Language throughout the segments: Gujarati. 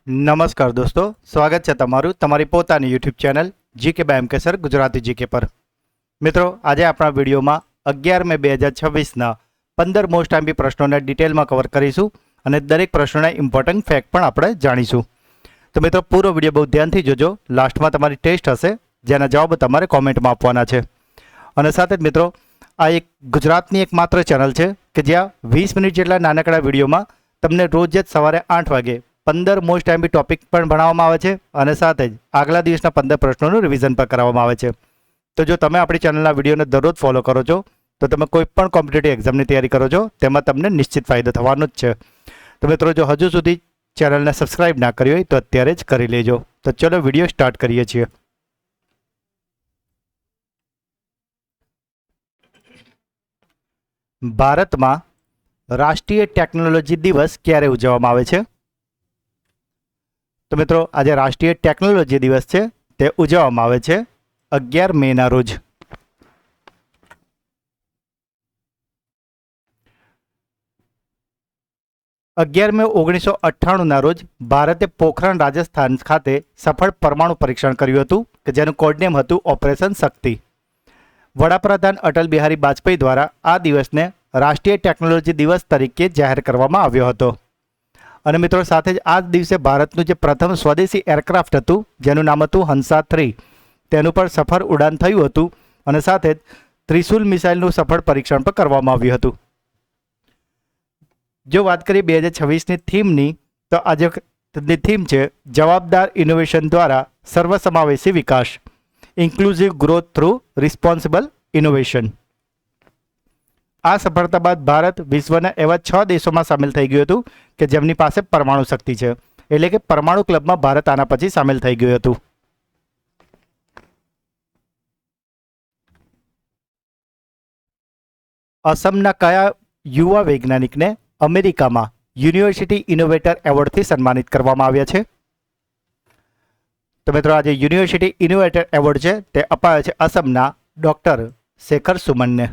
નમસ્કાર દોસ્તો, સ્વાગત છે તમારું તમારી પોતાની YouTube channel GK by M K sir Gujarati GK પર. મિત્રો, આજે આપણા વિડીયોમાં 11 મે 2026ના 15 મોસ્ટ આઈએમપી પ્રશ્નોને ડિટેલમાં કવર કરીશું અને દરેક પ્રશ્નોના ઇમ્પોર્ટન્ટ ફેક્ટ પણ આપણે જાણીશું. તો મિત્રો, પૂરો વિડીયો બહુ ધ્યાનથી જોજો. લાસ્ટમાં તમારી ટેસ્ટ હશે જેના જવાબ તમારે કોમેન્ટમાં આપવાના છે. અને સાથે જ મિત્રો, આ એક ગુજરાતની એકમાત્ર ચેનલ છે કે જ્યાં 20 મિનિટ જેટલા નાનકડા વિડીયોમાં તમને રોજ જ સવારે 8 વાગે 15 મોસ્ટ આઈએમપી ટોપિક પણ ભણાવવામાં આવે છે અને સાથે જ આગલા દિવસના 15 પ્રશ્નોનું રિવિઝન પણ કરાવવામાં આવે છે. તો જો તમે આપણી ચેનલના વિડીયોને દરરોજ ફોલો કરો છો તો તમે કોઈ પણ કોમ્પિટિટિવ એક્ઝામની તૈયારી કરો છો તેમાં તમને નિશ્ચિત ફાયદો થવાનો જ છે. તો મિત્રો, જો હજુ સુધી ચેનલને સબસ્ક્રાઇબ ના કરી હોય તો અત્યારે જ કરી લેજો. તો ચલો વિડીયો સ્ટાર્ટ કરીએ છીએ. ભારતમાં રાષ્ટ્રીય ટેકનોલોજી દિવસ ક્યારે ઉજવવામાં આવે છે? તો મિત્રો, આજે રાષ્ટ્રીય ટેકનોલોજી દિવસ છે તે ઉજવવામાં આવે છે 11 મેના રોજ. મે 1998ના રોજ ભારતે પોખરણ રાજસ્થાન ખાતે સફળ પરમાણુ પરીક્ષણ કર્યું હતું કે જેનું કોડનેમ હતું ઓપરેશન શક્તિ. વડાપ્રધાન અટલ બિહારી વાજપેયી દ્વારા આ દિવસને રાષ્ટ્રીય ટેકનોલોજી દિવસ તરીકે જાહેર કરવામાં આવ્યો હતો. અને મિત્રો, સાથે જ આ જ દિવસે ભારતનું જે પ્રથમ સ્વદેશી એરક્રાફ્ટ હતું જેનું નામ હતું હંસા 3 તેનું પણ સફળ ઉડાન થયું હતું અને સાથે જ ત્રિશુલ મિસાઇલનું સફળ પરીક્ષણ પણ કરવામાં આવ્યું હતું. જો વાત કરીએ 2026ની થીમની, તો આજની થીમ છે જવાબદાર ઇનોવેશન દ્વારા સર્વસમાવેશી વિકાસ, inclusive growth through responsible innovation. આ સફળતા બાદ ભારત વિશ્વના એવા 6 દેશોમાં સામેલ થઈ ગયું હતું કે જેમની પાસે પરમાણુ શક્તિ છે, એટલે કે પરમાણુ ક્લબમાં ભારત આના પછી સામેલ થઈ ગયું હતું. અસમના કયા યુવા વૈજ્ઞાનિકને અમેરિકામાં યુનિવર્સિટી ઇનોવેટર એવોર્ડથી સન્માનિત કરવામાં આવ્યા છે? તો મિત્રો, આજે યુનિવર્સિટી ઇનોવેટર એવોર્ડ છે તે અપાયો છે અસમના ડોક્ટર શેખર સુમનને.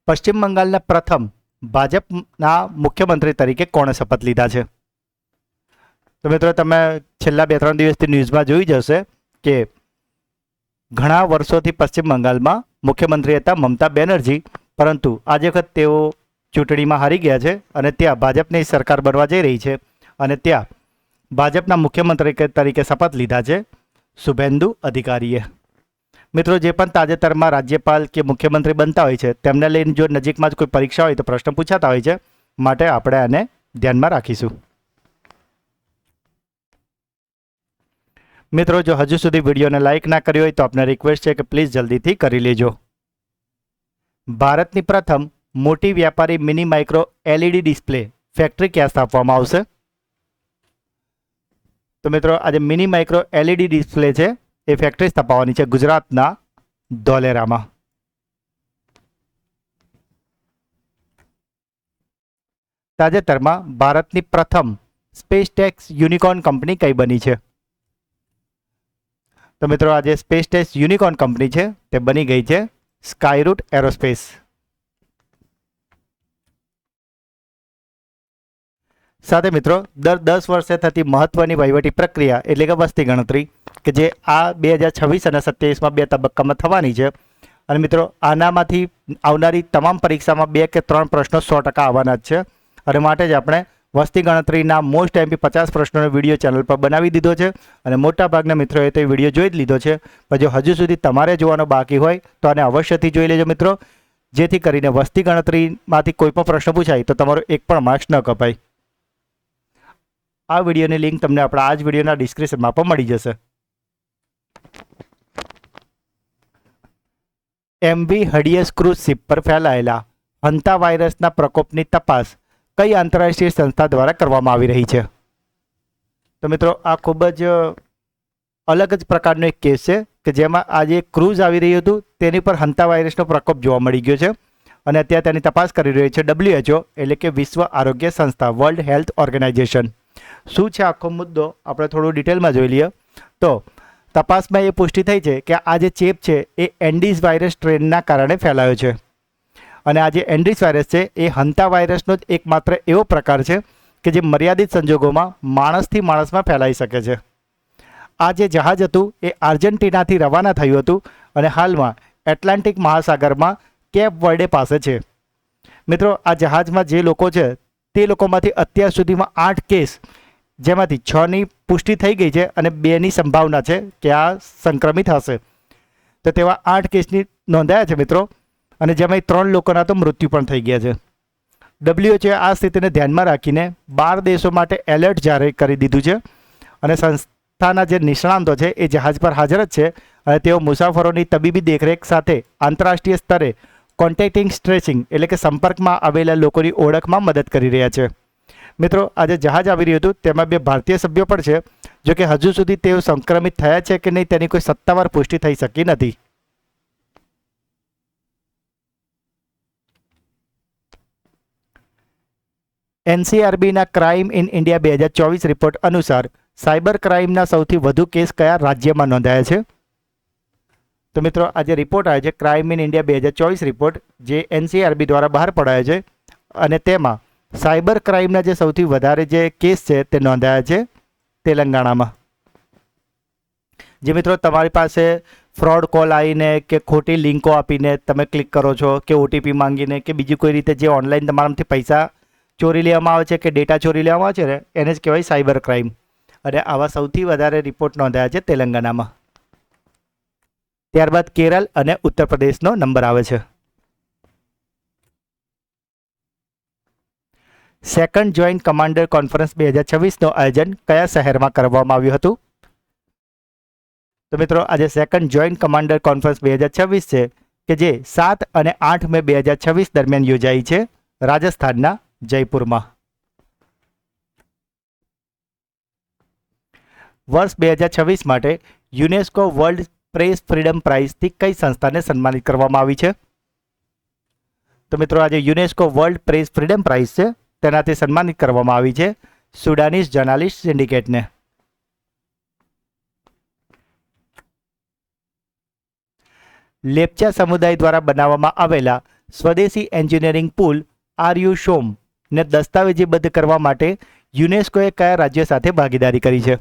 પશ્ચિમ બંગાળના પ્રથમ ભાજપના મુખ્યમંત્રી તરીકે કોણે શપથ લીધા છે? તો મિત્રો, તમે છેલ્લા 2-3 દિવસથી ન્યૂઝમાં જોઈ જશે કે ઘણા વર્ષોથી પશ્ચિમ બંગાળમાં મુખ્યમંત્રી હતા મમતા બેનર્જી, પરંતુ આજે વખત તેઓ ચૂંટણીમાં હારી ગયા છે અને ત્યાં ભાજપની સરકાર બનવા જઈ રહી છે અને ત્યાં ભાજપના મુખ્યમંત્રી તરીકે શપથ લીધા છે શુભેન્દુ અધિકારીએ. મિત્રો, જે પણ તાજેતરમાં રાજ્યપાલ કે મુખ્યમંત્રી બનતા હોય છે તેમને લઈને જો નજીકમાં જ કોઈ પરીક્ષા હોય તો પ્રશ્ન પૂછાતા હોય છે, માટે આપણે આને ધ્યાનમાં રાખીશું. મિત્રો, જો હજુ સુધી વિડીયોને લાઇક ના કરી હોય તો આપને રિક્વેસ્ટ છે કે પ્લીઝ જલ્દીથી કરી લેજો. ભારતની પ્રથમ મોટી વ્યાપારી mini micro LED display factory ક્યાં સ્થાપવામાં આવશે? તો મિત્રો, આજે મિની માઇક્રો LED ડિસ્પ્લે છે એ ફેક્ટરી સ્થાપવાની છે ગુજરાતના ધોલેરામાં. તાજેતરમાં ભારતની પ્રથમ સ્પેસટેક્સ યુનિકોર્ન કંપની કઈ બની છે? તો મિત્રો, આજે સ્પેસટેક્સ યુનિકોર્ન કંપની છે તે બની ગઈ છે સ્કાયરૂટ એરોસ્પેસ. સાથે મિત્રો, દર 10 વર્ષે થતી મહત્વની વહીવટી પ્રક્રિયા એટલે કે વસ્તી ગણતરી કે જે આ 2026 અને 27માં 2 તબક્કામાં થવાની છે. અને મિત્રો, આનામાંથી આવનારી તમામ પરીક્ષામાં 2 કે 3 પ્રશ્નો 100% આવવાના જ છે. અને માટે જ આપણે વસ્તી ગણતરીના મોસ્ટ આઈએમપી 50 પ્રશ્નોનો વિડીયો ચેનલ પર બનાવી દીધો છે અને મોટાભાગના મિત્રોએ તે વિડીયો જોઈ જ લીધો છે. પણ જો હજુ સુધી તમારે જોવાનો બાકી હોય તો આને અવશ્યથી જોઈ લેજો મિત્રો, જેથી કરીને વસ્તી ગણતરીમાંથી કોઈ પણ પ્રશ્ન પૂછાય તો તમારો એક પણ માર્ક્સ ન કપાય. આ વિડીયોની લિંક તમને આપણા આ જ વિડીયોના ડિસ્ક્રિપ્શનમાં પણ મળી જશે. MV હડિયસ ક્રૂઝ શિપ પર ફેલાયેલા હંતા વાયરસના પ્રકોપની તપાસ કઈ આંતરરાષ્ટ્રીય સંસ્થા દ્વારા કરવામાં આવી રહી છે? તો મિત્રો, આ ખૂબ જ અલગ જ પ્રકારનો એક કેસ છે કે જેમાં આજે ક્રૂઝ આવી રહ્યું હતું તેની પર હંતા વાયરસનો પ્રકોપ જોવા મળી ગયો છે અને અત્યારે તેની તપાસ કરી રહી છે WHO એટલે કે વિશ્વ આરોગ્ય સંસ્થા, વર્લ્ડ હેલ્થ ઓર્ગેનાઇઝેશન. શું છે આખો મુદ્દો આપણે થોડું ડિટેલમાં જોઈ લઈએ. તો તપાસમાં એ પુષ્ટિ થઈ છે કે આ જે ચેપ છે એ એન્ડીઝ વાયરસ સ્ટ્રેનના કારણે ફેલાયો છે અને આ જે એન્ડ્રીસ વાયરસ છે એ હંતા વાયરસનો જ એકમાત્ર એવો પ્રકાર છે કે જે મર્યાદિત સંજોગોમાં માણસથી માણસમાં ફેલાઈ શકે છે. આ જે જહાજ હતું એ આર્જેન્ટિનાથી રવાના થયું હતું અને હાલમાં એટલાન્ટિક મહાસાગરમાં કેપ વર્ડે પાસે છે. મિત્રો, આ જહાજમાં જે લોકો છે તે લોકોમાંથી અત્યાર સુધીમાં 8 કેસ, જેમાંથી 6ની પુષ્ટિ થઈ ગઈ છે અને 2ની સંભાવના છે કે આ સંક્રમિત હશે. તો તેવા 8 કેસની નોંધાયા છે મિત્રો, અને જેમાં 3 લોકોના તો મૃત્યુ પણ થઈ ગયા છે. WHO આ સ્થિતિને ધ્યાનમાં રાખીને 12 દેશો માટે એલર્ટ જાહેર કરી દીધું છે અને સંસ્થાના જે નિષ્ણાંતો છે એ જહાજ પર હાજર જ છે અને તેઓ મુસાફરોની તબીબી દેખરેખ સાથે આંતરરાષ્ટ્રીય સ્તરે કોન્ટેક્ટિંગ ટ્રેસિંગ એટલે કે સંપર્કમાં આવેલા લોકોની ઓળખમાં મદદ કરી રહ્યા છે. મિત્રો, આજે જહાજ આવી રહ્યું હતું તેમાં 2 ભારતીય સભ્યો પણ છે, જો કે હજુ સુધી તેઓ સંક્રમિત થયા છે કે નહીં તેની કોઈ સત્તાવાર પુષ્ટિ થઈ શકી નથી. NCRBના ક્રાઇમ ઇન ઇન્ડિયા 2024 રિપોર્ટ અનુસાર સાયબર ક્રાઇમના સૌથી વધુ કેસ કયા રાજ્યમાં નોંધાયા છે? તો મિત્રો, આ જે રિપોર્ટ આવે છે ક્રાઇમ ઇન ઇન્ડિયા 2024 રિપોર્ટ, જે NCRB દ્વારા બહાર પડાયો છે, અને તેમાં સાયબર ક્રાઇમના જે સૌથી વધારે જે કેસ છે તે નોંધાયા છે તેલંગાણામાં. જે મિત્રો, તમારી પાસે ફ્રોડ કોલ આવીને કે ખોટી લિંકો આપીને તમે ક્લિક કરો છો કે OTP માંગીને કે બીજી કોઈ રીતે જે ઓનલાઈન તમારાથી પૈસા ચોરી લેવામાં આવે છે કે ડેટા ચોરી લેવામાં આવે છે ને, એને જ કહેવાય સાયબર ક્રાઇમ. અને આવા સૌથી વધારે રિપોર્ટ નોંધાયા છે તેલંગાણામાં. ત્યારબાદ કેરળ અને ઉત્તર પ્રદેશનો નંબર આવે છે. સેકન્ડ જોઈન્ટ કમાન્ડર કોન્ફરન્સ 2026નું આયોજન કયા શહેરમાં કરવામાં આવ્યું હતું? તો મિત્રો, આજે સેકન્ડ જોઈન્ટ કમાન્ડર કોન્ફરન્સ 2026 છે કે જે 7 અને 8 મે 2026 દરમિયાન યોજાઈ છે રાજસ્થાનના જયપુરમાં. વર્ષ 2026 માટે યુનેસ્કો વર્લ્ડ પ્રેસ ફ્રીડમ પ્રાઇઝથી કઈ સંસ્થાને સન્માનિત કરવામાં આવી છે? તો મિત્રો, આજે UNESCO World Press Freedom Prize છે તેનાથી સન્માનિત કરવામાં આવી છે સુડાનીઝ જર્નાલિસ્ટ સિન્ડિકેટને. લેપ્ચા સમુદાય દ્વારા બનાવવામાં આવેલા સ્વદેશી એન્જિનિયરિંગ પુલ આરયુશોમ ને દસ્તાવેજીબદ્ધ કરવા માટે યુનેસ્કોએ કયા રાજ્યો સાથે ભાગીદારી કરી છે?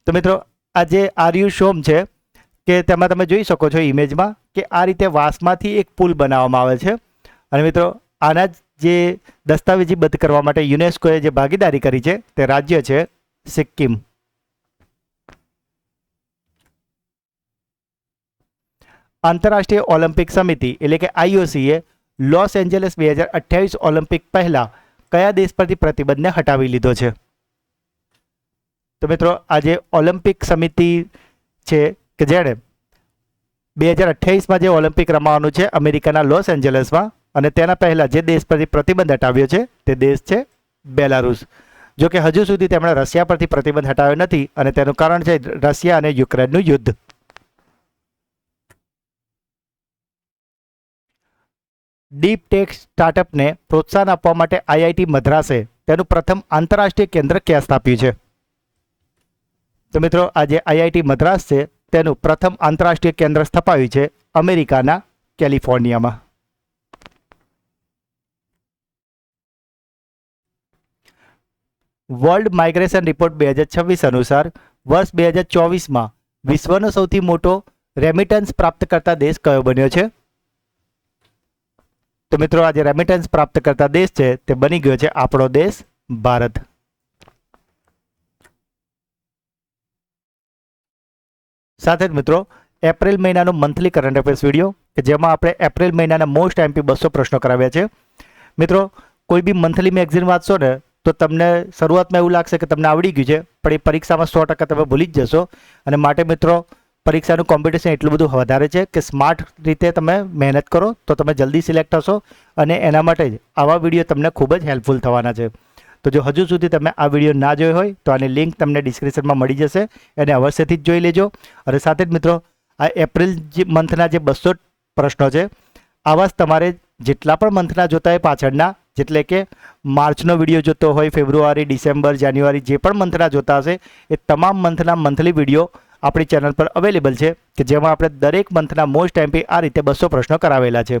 તો મિત્રો, આ જે આરયુશોમ છે કે તેમાં તમે જોઈ શકો છો ઇમેજમાં કે આ રીતે વાંસમાંથી એક પુલ બનાવવામાં આવે છે. અને મિત્રો, આના જે દસ્તાવેજીબદ્ધ કરવા માટે યુનેસ્કોએ જે ભાગીદારી કરી છે તે રાજ્ય છે સિક્કિમ. આંતરરાષ્ટ્રીય ઓલિમ્પિક સમિતિ એટલે કે IOCએ લોસ એન્જલસ 2028 ઓલિમ્પિક પહેલા કયા દેશ પરથી પ્રતિબંધને હટાવી લીધો છે? તો મિત્રો, આજે ઓલિમ્પિક સમિતિ છે કે જેણે 2028માં જે ઓલિમ્પિક રમાવાનું છે અમેરિકાના લોસ એન્જલસમાં, અને તેના પહેલાં જે દેશ પરથી પ્રતિબંધ હટાવ્યો છે તે દેશ છે બેલારુસ. જો કે હજુ સુધી તેમણે રશિયા પરથી પ્રતિબંધ હટાવ્યો નથી, અને તેનું કારણ છે રશિયા અને યુક્રેનનું યુદ્ધ. ડીપ ટેક સ્ટાર્ટઅપને પ્રોત્સાહન આપવા માટે IIT મદ્રાસે તેનું પ્રથમ આંતરરાષ્ટ્રીય કેન્દ્ર ક્યાં સ્થાપ્યું છે? તો મિત્રો, આજે IIT મદ્રાસ છે તેનું પ્રથમ આંતરરાષ્ટ્રીય કેન્દ્ર સ્થપાયું છે અમેરિકાના કેલિફોર્નિયામાં. વર્લ્ડ માઇગ્રેશન રિપોર્ટ 2026 અનુસાર વર્ષ 2024માં વિશ્વનો સૌથી મોટો રેમિટન્સ પ્રાપ્ત કરતા દેશ કયો બન્યો છે? તો મિત્રો, આજે રેમિટન્સ પ્રાપ્ત કરતા દેશ છે તે બની ગયો છે આપણો દેશ ભારત. સાથે જ મિત્રો, એપ્રિલ મહિનાનો મંથલી કરંટ અફેર્સ વિડીયો કે જેમાં આપણે એપ્રિલ મહિનાના મોસ્ટ MP 200 પ્રશ્નો કરાવ્યા છે. મિત્રો, કોઈ બી મંથલી મેગઝીન વાંચશો ને તો તમને શરૂઆતમાં એવું લાગશે કે તમને આવડી ગયું છે, પણ એ પરીક્ષામાં 100% તમે ભૂલી જ જશો. અને માટે મિત્રો, પરીક્ષાનું કોમ્પિટિશન એટલું બધું વધારે છે કે સ્માર્ટ રીતે તમે મહેનત કરો તો તમે જલ્દી સિલેક્ટ થશો, અને એના માટે જ આવા વિડીયો તમને ખૂબ જ હેલ્પફુલ થવાના છે. તો જો હજુ સુધી તમે આ વિડીયો ના જોયો હોય તો આની લિંક તમને ડિસ્ક્રિપ્શનમાં મળી જશે, એને અવશ્યથી જ જોઈ લેજો. અને સાથે જ મિત્રો, આ એપ્રિલ મંથના જે 200 પ્રશ્નો છે આવા જ તમારે જેટલા પણ મંથના જોતા હોય પાછળના, જેટલે કે માર્ચનો વિડીયો જોતો હોય, ફેબ્રુઆરી, ડિસેમ્બર, જાન્યુઆરી જે પણ મંથના જોતા હશે એ તમામ મંથના મંથલી વિડીયો આપણી ચેનલ પર અવેલેબલ છે કે જેમાં આપણે દરેક મંથના મોસ્ટ MP આ રીતે 200 પ્રશ્નો કરાવેલા છે.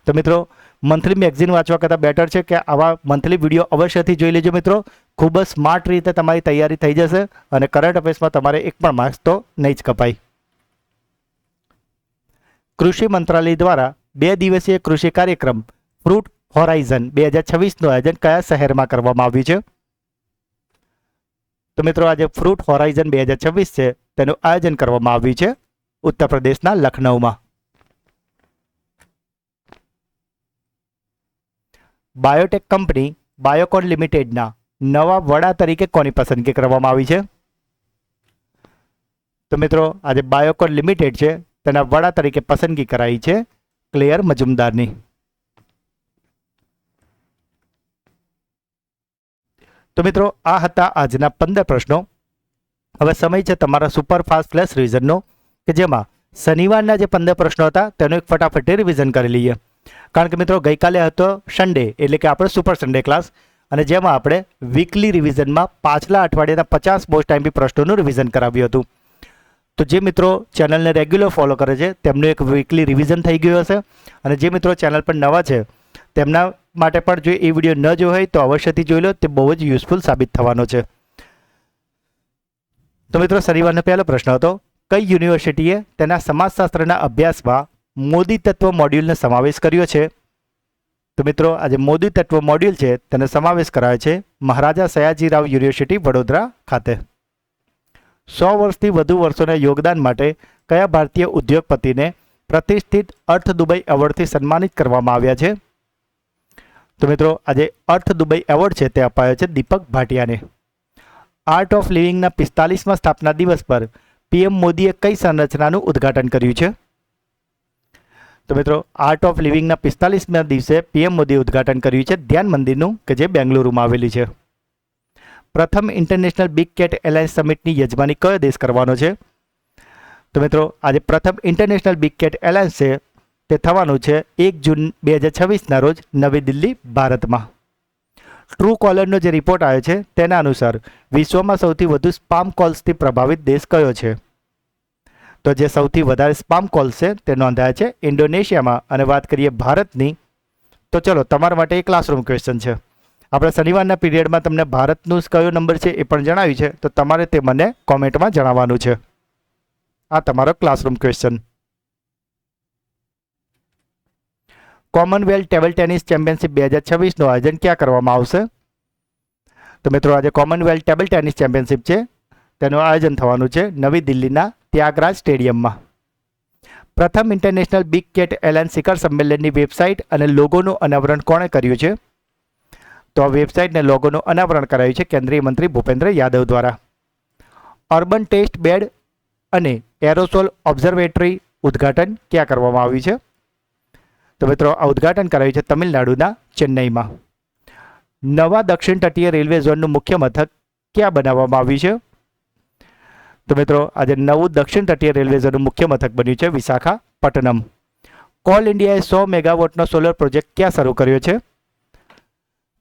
તો મિત્રો મંથલી મેગઝીન વાંચવા કરતાં બેટર છે કે આવા મંથલી વિડીયો અવશ્યથી જોઈ લેજો મિત્રો. ખૂબ જ સ્માર્ટ રીતે તમારી તૈયારી થઈ જશે અને કરંટ અફેર્સમાં તમારે એક પણ માર્ક્સ તો નહીં જ કપાય. કૃષિ મંત્રાલય દ્વારા 2 દિવસીય કૃષિ કાર્યક્રમ ફ્રૂટ હોરાઇઝન 2026નું આયોજન કયા શહેરમાં કરવામાં આવ્યું છે? તો મિત્રો આજે ફ્રૂટ હોરાઇઝન 2026 છે તેનું આયોજન કરવામાં આવ્યું છે ઉત્તર પ્રદેશના લખનૌમાં. બાયોટેક કંપની બાયોકોન લિમિટેડના નવા વડા તરીકે કોની પસંદગી કરવામાં આવી છે? તો મિત્રો આજે બાયોકોન લિમિટેડ છે તેના વડા તરીકે પસંદગી કરાઈ છે ક્લેયર મજુમદારની. તો મિત્રો આ હતા આજના 15 પ્રશ્નો. હવે સમય છે તમારા સુપરફાસ્ટ ફ્લેશ રિવિઝનનો કે જેમાં શનિવારના જે 15 પ્રશ્નો હતા તેનું એક ફટાફટ રિવિઝન કરી લઈએ. કારણ કે મિત્રો ગઈકાલે હતો સન્ડે એટલે કે આપણો સુપર સન્ડે ક્લાસ અને જેમાં આપણે વીકલી રિવિઝનમાં પાછલા અઠવાડિયાના 50 મોસ્ટ આઈએમપી પ્રશ્નોનું રિવિઝન કરાવ્યું હતું. તો જે મિત્રો ચેનલને રેગ્યુલર ફોલો કરે છે તેમનું એક વીકલી રિવિઝન થઈ ગયું હશે અને જે મિત્રો ચેનલ પર નવા છે તેમના માટે પણ જો એ વિડીયો ન જોયો હોય તો અવશ્યથી જોઈ લો, તે બહુ જ યુઝફુલ સાબિત થવાનો છે. તો મિત્રો શનિવારનો પહેલો પ્રશ્ન હતો, કઈ યુનિવર્સિટીએ તેના સમાજશાસ્ત્રના અભ્યાસમાં મોદી તત્વ મોડ્યુલનો સમાવેશ કર્યો છે? તો મિત્રો આજે મોદી તત્વ મોડ્યુલ છે તેનો સમાવેશ કરાયો છે મહારાજા સયાજીરાવ યુનિવર્સિટી વડોદરા ખાતે. 100 વર્ષથી વધુ વર્ષોના યોગદાન માટે કયા ભારતીય ઉદ્યોગપતિને પ્રતિષ્ઠિત અર્થ દુબઈ એવોર્ડથી સન્માનિત કરવામાં આવ્યા છે? તો મિત્રો આજે અર્થ દુબઈ એવોર્ડ છે તે અપાયો છે દીપક ભાટિયાને. આર્ટ ઓફ લિવિંગના 45મા સ્થાપના દિવસ પર પીએમ મોદીએ કઈ સંરચનાનું ઉદ્ઘાટન કર્યું છે? તો મિત્રો આર્ટ ઓફ લિવિંગના 45મા દિવસે પીએમ મોદીએ ઉદ્ઘાટન કર્યું છે ધ્યાન મંદિરનું કે જે બેંગલુરુમાં આવેલી છે. પ્રથમ ઇન્ટરનેશનલ બિગ કેટ એલાયન્સ સમિટની યજમાની કયો દેશ કરવાનો છે? તો મિત્રો આજે પ્રથમ ઇન્ટરનેશનલ બિગ કેટ એલાયન્સ છે તે થવાનું છે 1 જૂન 2026ના રોજ નવી દિલ્હી, ભારતમાં. ટ્રુ કોલરનો જે રિપોર્ટ આવ્યો છે તેના અનુસાર વિશ્વમાં સૌથી વધુ સ્પામ કોલ્સથી પ્રભાવિત દેશ કયો છે? તો જે સૌથી વધારે સ્પામ કોલ્સ છે તે નોંધાયા છે ઇન્ડોનેશિયામાં. અને વાત કરીએ ભારતની તો ચલો તમારા માટે એક ક્લાસરૂમ ક્વેશ્ચન છે. આપણે શનિવારના પીરિયડમાં તમને ભારતનું કયો નંબર છે એ પણ જણાવ્યું છે તો તમારે તે મને કોમેન્ટમાં જણાવવાનું છે. આ તમારો classroom question. Commonwealth table tennis championship 2026નું આયોજન ક્યાં કરવામાં આવશે? તો મિત્રો આજે કોમનવેલ્થ ટેબલ ટેનિસ ચેમ્પિયનશિપ છે તેનું આયોજન થવાનું છે નવી દિલ્હીના ત્યાગરાજ સ્ટેડિયમમાં. પ્રથમ ઇન્ટરનેશનલ બિગ કેટ એલાયન્સ શિખર સંમેલનની વેબસાઇટ અને લોગોનું અનાવરણ કોણે કર્યું છે? તો આ વેબસાઇટ અને લોગોનું અનાવરણ કરાયું છે કેન્દ્રીય મંત્રી ભૂપેન્દ્ર યાદવ દ્વારા. અર્બન ટેસ્ટ બેડ અને એરોસોલ ઓબ્ઝર્વેટરી ઉદ્ઘાટન ક્યાં કરવામાં આવ્યું છે? તો મિત્રો આ ઉદ્ઘાટન કરાયું છે તમિલનાડુના ચેન્નઈમાં. નવા દક્ષિણ તટીય રેલવે ઝોનનું મુખ્ય મથક ક્યાં બનાવવામાં આવ્યું છે? તો મિત્રો આજે નવું દક્ષિણ તટીય રેલવે ઝોનનું મુખ્ય મથક બન્યું છે વિશાખાપટ્ટનમ. કોલ ઇન્ડિયાએ 100 મેગાવોટનો સોલર પ્રોજેક્ટ ક્યાં શરૂ કર્યો છે?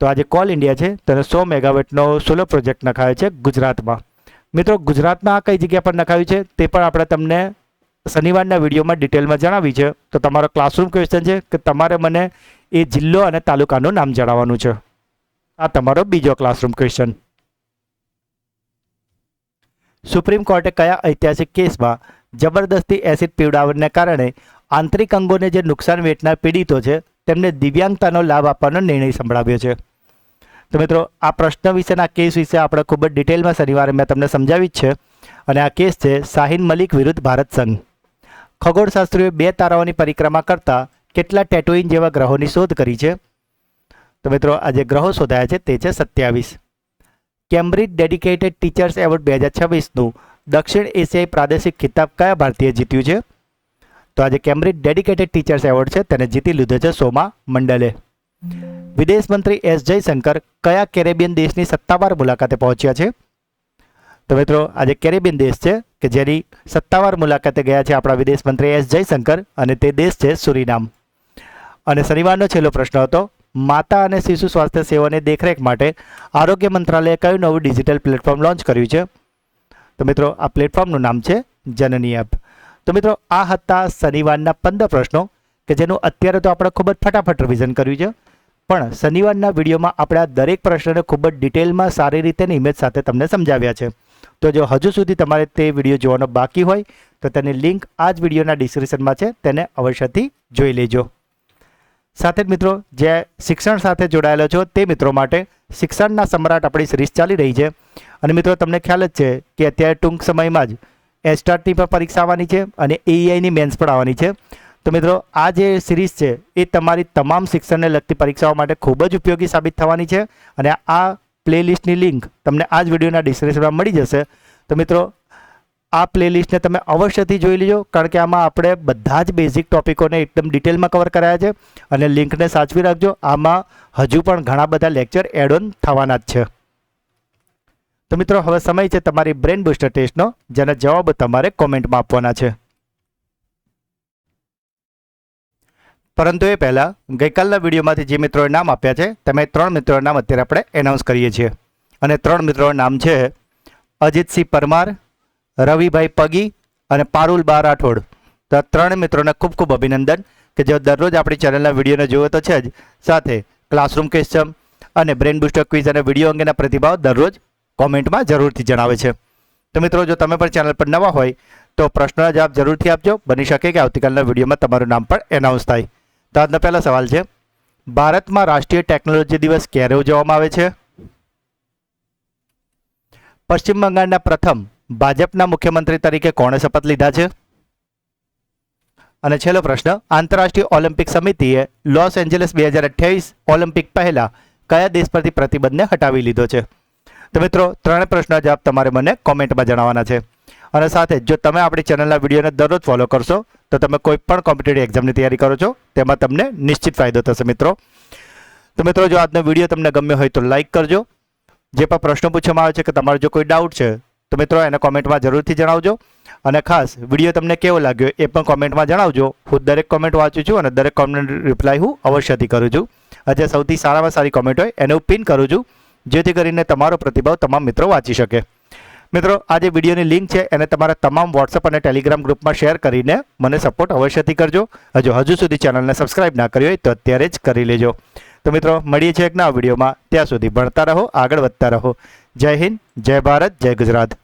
તો આજે કોલ ઇન્ડિયા છે તેને 100 મેગાવોટનો સોલર પ્રોજેક્ટ નખાયો છે ગુજરાતમાં. મિત્રો ગુજરાતમાં આ કઈ જગ્યા પર નખાયું છે તે પણ આપણે તમને શનિવારના વિડીયોમાં ડિટેલમાં જણાવી છે. તો તમારો ક્લાસરૂમ ક્વેશ્ચન છે કે તમારે મને એ જિલ્લો અને તાલુકાનું નામ જણાવવાનું છે. આ તમારો બીજો ક્લાસરૂમ ક્વેશ્ચન. સુપ્રીમ કોર્ટે કયા ઐતિહાસિક કેસમાં જબરદસ્તી એસિડ પીવડાવવાને કારણે આંતરિક અંગોને જે નુકસાન વેઠનાર પીડિતો છે તેમને દિવ્યાંગતાનો લાભ આપવાનો નિર્ણય સંભળાવ્યો છે? તો મિત્રો આ પ્રશ્ન વિશેના કેસ વિશે આપણે ખૂબ જ ડિટેલમાં શનિવારે મેં તમને સમજાવી જ છે અને આ કેસ છે શાહીન મલિક વિરુદ્ધ ભારત સંઘ. ખગોળશાસ્ત્રીઓએ 2 તારાઓની પરિક્રમા કરતા કેટલા ટેટોઇન જેવા ગ્રહોની શોધ કરી છે? તો મિત્રો આ જે ગ્રહો શોધાયા છે તે છે 27. કેમ્બ્રિજ ડેડિકેટેડ ટીચર્સ એવોર્ડ 2026નું દક્ષિણ એશિયાઈ પ્રાદેશિક ખિતાબ કયા ભારતીય જીત્યું છે? તો આજે કેમ્બ્રિજ ડેડિકેટેડ ટીચર્સ એવોર્ડ છે તેને જીતી લીધો છે સોમા મંડલે. વિદેશ મંત્રી એસ જયશંકર કયા કેરેબિયન દેશની સત્તાવાર મુલાકાતે પહોંચ્યા છે? તો મિત્રો આજે કેરેબિયન દેશ છે કે જેની સત્તાવાર મુલાકાતે ગયા છે આપણા વિદેશ મંત્રી એસ જયશંકર અને તે દેશ છે સુરીનામ. અને શનિવારનો છેલ્લો પ્રશ્ન હતો, માતા અને શિશુ સ્વાસ્થ્ય સેવાઓની દેખરેખ માટે આરોગ્ય મંત્રાલયે કયું નવું ડિજિટલ પ્લેટફોર્મ લોન્ચ કર્યું છે? તો મિત્રો આ પ્લેટફોર્મનું નામ છે જનની એપ. તો મિત્રો આ હતા શનિવારના 15 પ્રશ્નો કે જેનું અત્યારે તો આપણે ખૂબ જ ફટાફટ રિવિઝન કર્યું છે, પણ શનિવારના વિડીયોમાં આપણે આ દરેક પ્રશ્નને ખૂબ જ ડિટેલમાં સારી રીતે ઇમેજ સાથે તમને સમજાવ્યા છે. તો જો હજુ સુધી તમારે તે વિડીયો જોવાનો બાકી હોય તો તેની લિંક આ જ વિડીયોના ડિસ્ક્રિપ્શનમાં છે, તેને અવશ્યથી જોઈ લેજો. સાથે જ મિત્રો જે શિક્ષણ સાથે જોડાયેલો છો તે મિત્રો માટે શિક્ષણના સમ્રાટ આપણી સિરીઝ ચાલી રહી છે. અને મિત્રો તમને ખ્યાલ જ છે કે અત્યારે ટૂંક સમયમાં જ એસટાટની પણ પરીક્ષા આવવાની છે અને એઈઆઈની મેન્સ પણ આવવાની છે. તો મિત્રો આ જે સિરીઝ છે એ તમારી તમામ શિક્ષણને લગતી પરીક્ષાઓ માટે ખૂબ જ ઉપયોગી સાબિત થવાની છે. અને આ પ્લેલિસ્ટની લિંક તમને આ જ વિડીયોના ડિસ્ક્રિપ્શનમાં મળી જશે. તો મિત્રો આ પ્લેલિસ્ટને તમે અવશ્યથી જોઈ લેજો, કારણ કે આમાં આપણે બધા જ બેઝિક ટોપિકોને એકદમ ડિટેલમાં કવર કરાયા છે. અને લિંકને સાચવી રાખજો, આમાં હજુ પણ ઘણા બધા લેક્ચર એડ ઓન થવાના જ છે. તો મિત્રો હવે સમય છે તમારી બ્રેન બૂસ્ટર ટેસ્ટનો, જેના જવાબ તમારે કોમેન્ટમાં આપવાના છે. પરંતુ એ પહેલાં ગઈકાલના વિડીયોમાંથી જે મિત્રોએ નામ આપ્યા છે તમે 3 મિત્રોના નામ અત્યારે આપણે એનાઉન્સ કરીએ છીએ. અને 3 મિત્રોના નામ છે અજીતસિંહ પરમાર, રવિભાઈ પગી અને પારુલ બા રાઠોડ. તો આ 3 મિત્રોને ખૂબ ખૂબ અભિનંદન કે જેઓ દરરોજ આપણી ચેનલના વિડીયોને જુઓ તો છે જ, સાથે ક્લાસરૂમ ક્વેશ્ચન અને બ્રેન બૂસ્ટર ક્વિઝ અને વિડીયો અંગેના પ્રતિભાવ દરરોજ કોમેન્ટમાં જરૂરથી જણાવે છે. તો મિત્રો જો તમે પણ ચેનલ પર નવા હોય તો પ્રશ્નોના જવાબ જરૂરથી આપજો. બની શકે કે આવતીકાલના વિડીયોમાં તમારું નામ પણ એનાઉન્સ થાય. તો આજનો પહેલો સવાલ છે, ભારતમાં રાષ્ટ્રીય ટેકનોલોજી દિવસ ક્યારે ઉજવવામાં આવે છે? પશ્ચિમ બંગાળના પ્રથમ ભાજપના મુખ્યમંત્રી તરીકે કોણે શપથ લીધા છે? અને છેલ્લો પ્રશ્ન, આંતરરાષ્ટ્રીય ઓલિમ્પિક સમિતિએ લોસ એન્જલસ 2028 ઓલિમ્પિક પહેલા કયા દેશ પરથી પ્રતિબંધને હટાવી લીધો છે? તો મિત્રો 3 પ્રશ્નના જવાબ તમારે મને કોમેન્ટમાં જણાવવાના છે. અને સાથે જો તમે આપણી ચેનલના વિડીયોને દરરોજ ફોલો કરશો તો તમે કોઈ પણ કોમ્પિટિટિવ એક્ઝામની તૈયારી કરો છો તેમાં તમને નિશ્ચિત ફાયદો થશે મિત્રો. તો મિત્રો જો આજનો વિડીયો તમને ગમ્યો હોય તો લાઇક કરજો. જે પણ પ્રશ્નો પૂછવામાં આવે છે કે તમારો જો કોઈ ડાઉટ છે તો મિત્રો એને કોમેન્ટમાં જરૂરથી જણાવજો. અને ખાસ વિડીયો તમને કેવો લાગ્યો એ પણ કોમેન્ટમાં જણાવજો. હું દરેક કોમેન્ટ વાંચું છું અને દરેક કોમેન્ટ રિપ્લાય હું અવશ્યથી કરું છું. આજે સૌથી સારામાં સારી કોમેન્ટ હોય એને હું પિન કરું છું, જેથી કરીને તમારો પ્રતિભાવ તમામ મિત્રો વાંચી શકે. મિત્રો આ જે વિડીયોની લિંક છે એને તમારા તમામ વોટ્સઅપ અને ટેલિગ્રામ ગ્રુપમાં શેર કરીને મને સપોર્ટ અવશ્યથી કરજો. હજુ સુધી ચેનલને સબસ્ક્રાઇબ ના કરી હોય તો અત્યારે જ કરી લેજો. તો મિત્રો મળીએ છીએ એક નવા વિડીયોમાં. ત્યાં સુધી ભણતા રહો, આગળ વધતા રહો. જય હિન્દ, જય ભારત, જય ગુજરાત.